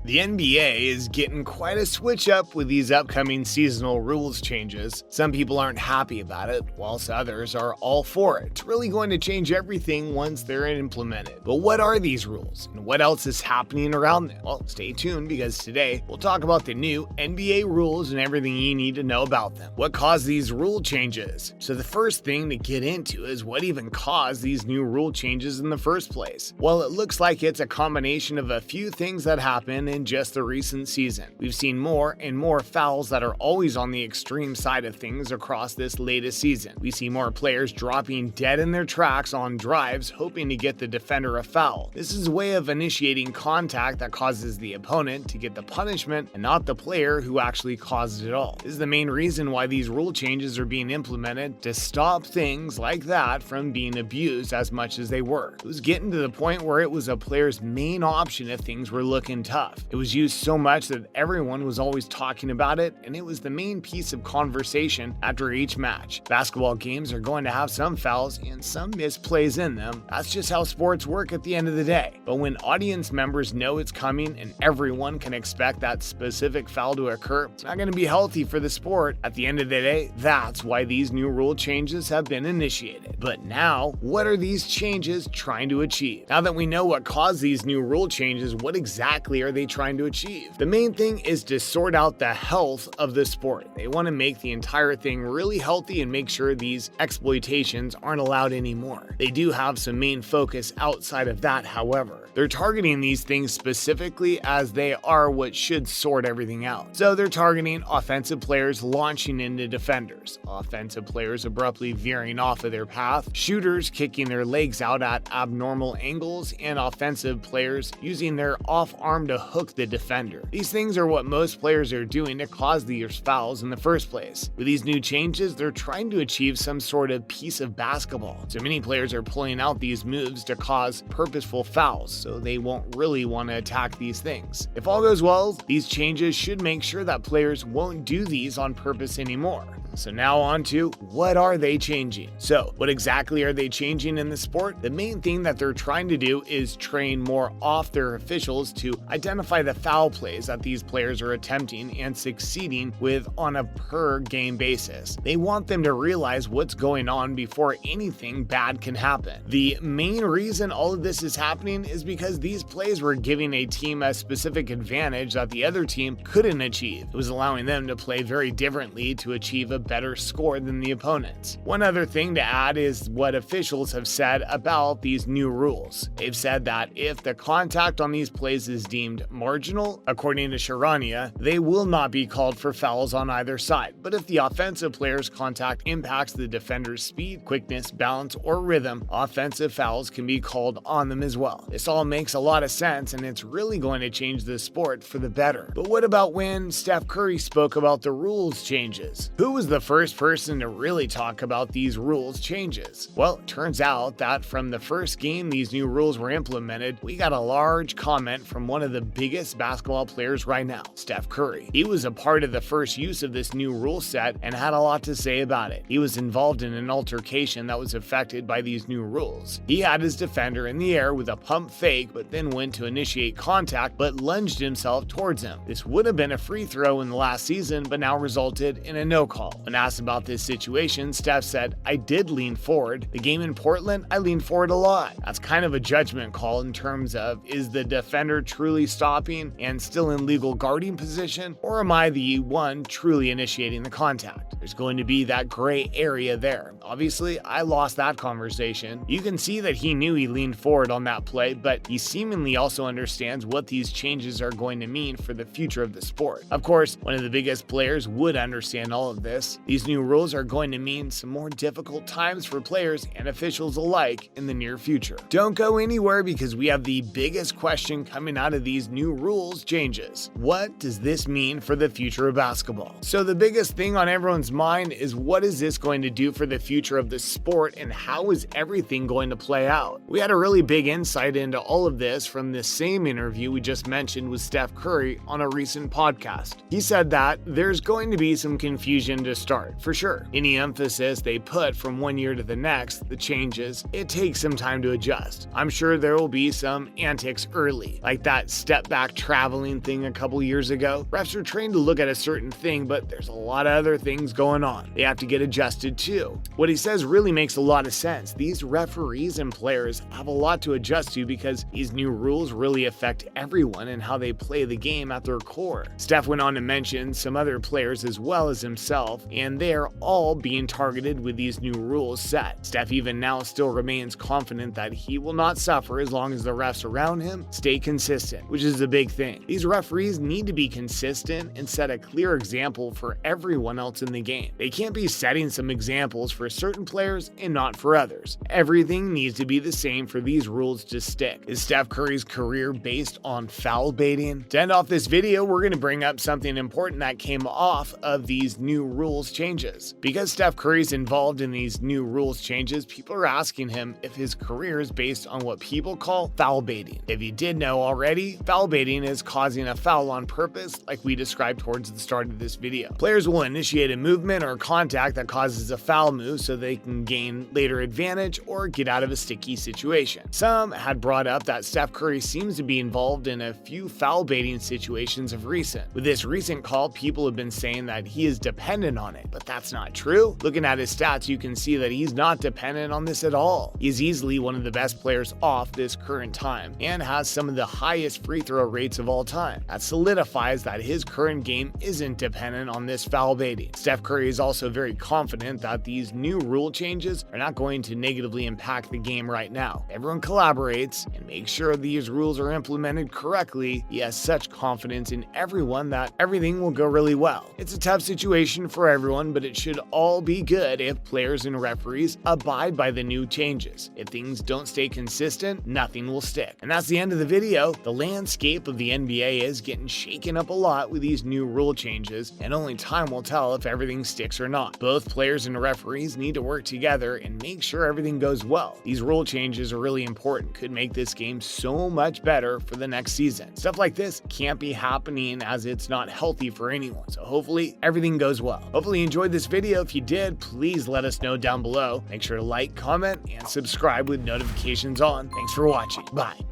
The NBA is getting quite a switch up with these upcoming seasonal rules changes. Some people aren't happy about it, whilst others are all for it. It's really going to change everything once they're implemented. But what are these rules, and what else is happening around them? Well, stay tuned, because today we'll talk about the new NBA rules and everything you need to know about them. What caused these rule changes? So the first thing to get into is what even caused these new rule changes in the first place. Well, it looks like it's a combination of a few things that happened in just the recent season. We've seen more and more fouls that are always on the extreme side of things across this latest season. We see more players dropping dead in their tracks on drives, hoping to get the defender a foul. This is a way of initiating contact that causes the opponent to get the punishment and not the player who actually caused it all. This is the main reason why these rule changes are being implemented, to stop things like that from being abused as much as they were. It was getting to the point where it was a player's main option if things were looking tough. It was used so much that everyone was always talking about it, and it was the main piece of conversation after each match. Basketball games are going to have some fouls and some misplays in them. That's just how sports work at the end of the day. But when audience members know it's coming and everyone can expect that specific foul to occur, it's not going to be healthy for the sport. At the end of the day, that's why these new rule changes have been initiated. But now, what are these changes trying to achieve? Now that we know what caused these new rule changes, what exactly are they trying to achieve? The main thing is to sort out the health of the sport. They want to make the entire thing really healthy and make sure these exploitations aren't allowed anymore. They do have some main focus outside of that, however. They're targeting these things specifically as they are what should sort everything out. So they're targeting offensive players launching into defenders, offensive players abruptly veering off of their path, shooters kicking their legs out at abnormal angles, and offensive players using their off arm to hook the defender. These things are what most players are doing to cause these fouls in the first place. With these new changes, they're trying to achieve some sort of piece of basketball. So many players are pulling out these moves to cause purposeful fouls, so they won't really want to attack these things. If all goes well, these changes should make sure that players won't do these on purpose anymore. So now on to, what are they changing? So what exactly are they changing in the sport? The main thing that they're trying to do is train more off their officials to identify the foul plays that these players are attempting and succeeding with on a per game basis. They want them to realize what's going on before anything bad can happen. The main reason all of this is happening is because these plays were giving a team a specific advantage that the other team couldn't achieve. It was allowing them to play very differently to achieve a better score than the opponents. One other thing to add is what officials have said about these new rules. They've said that if the contact on these plays is deemed marginal, according to Sharania, they will not be called for fouls on either side. But if the offensive player's contact impacts the defender's speed, quickness, balance, or rhythm, offensive fouls can be called on them as well. This all makes a lot of sense, and it's really going to change the sport for the better. But what about when Steph Curry spoke about the rules changes? Who was the first person to really talk about these rules changes? Well, it turns out that from the first game these new rules were implemented, we got a large comment from one of the biggest basketball players right now, Steph Curry. He was a part of the first use of this new rule set and had a lot to say about it. He was involved in an altercation that was affected by these new rules. He had his defender in the air with a pump fake, but then went to initiate contact but lunged himself towards him. This would have been a free throw in the last season, but now resulted in a no call. When asked about this situation, Steph said, "I did lean forward. The game in Portland, I leaned forward a lot." That's kind of a judgment call in terms of, is the defender truly stopping and still in legal guarding position, or am I the one truly initiating the contact? There's going to be that gray area there. Obviously, I lost that conversation. You can see that he knew he leaned forward on that play, but he seemingly also understands what these changes are going to mean for the future of the sport. Of course, one of the biggest players would understand all of this. These new rules are going to mean some more difficult times for players and officials alike in the near future. Don't go anywhere, because we have the biggest question coming out of these new rules changes. What does this mean for the future of basketball? So the biggest thing on everyone's mind is, what is this going to do for the future of the sport, and how is everything going to play out? We had a really big insight into all of this from the same interview we just mentioned with Steph Curry on a recent podcast. He said that there's going to be some confusion to start, for sure. Any emphasis they put from one year to the next, the changes, it takes some time to adjust. I'm sure there will be some antics early, like that step back traveling thing a couple years ago. Refs are trained to look at a certain thing, but there's a lot of other things going on. They have to get adjusted too. What he says really makes a lot of sense. These referees and players have a lot to adjust to because these new rules really affect everyone and how they play the game at their core. Steph went on to mention some other players as well as himself, and they're all being targeted with these new rules set. Steph even now still remains confident that he will not suffer as long as the refs around him stay consistent, which is a big thing. These referees need to be consistent and set a clear example for everyone else in the game. They can't be setting some examples for certain players and not for others. Everything needs to be the same for these rules to stick. Is Steph Curry's career based on foul baiting? To end off this video, we're going to bring up something important that came off of these new rules changes. Because Steph Curry's involved in these new rules changes, people are asking him if his career is based on what people call foul baiting. If you did know already, foul baiting is causing a foul on purpose, like we described towards the start of this video. Players will initiate a movement or contact that causes a foul move so they can gain later advantage or get out of a sticky situation. Some had brought up that Steph Curry seems to be involved in a few foul baiting situations of recent. With this recent call, people have been saying that he is dependent on it, but that's not true. Looking at his stats, you can see that he's not dependent on this at all. He's easily one of the best players off this current time and has some of the highest free throw rates of all time. That solidifies that his current game isn't dependent on this foul baiting. Steph Curry is also very confident that these new rule changes are not going to negatively impact the game right now. Everyone collaborates and makes sure these rules are implemented correctly. He has such confidence in everyone that everything will go really well. It's a tough situation for everyone, but it should all be good if players and referees abide by the new changes. If things don't stay consistent, nothing will stick. And that's the end of the video. The landscape of the NBA is getting shaken up a lot with these new rule changes, and only time will tell if everything sticks or not. Both players and referees need to work together and make sure everything goes well. These rule changes are really important, could make this game so much better for the next season. Stuff like this can't be happening as it's not healthy for anyone, so hopefully everything goes well. Hopefully you enjoyed this video. If you did, please let us know down below. Make sure to like, comment, and subscribe with notifications on. Thanks for watching. Bye.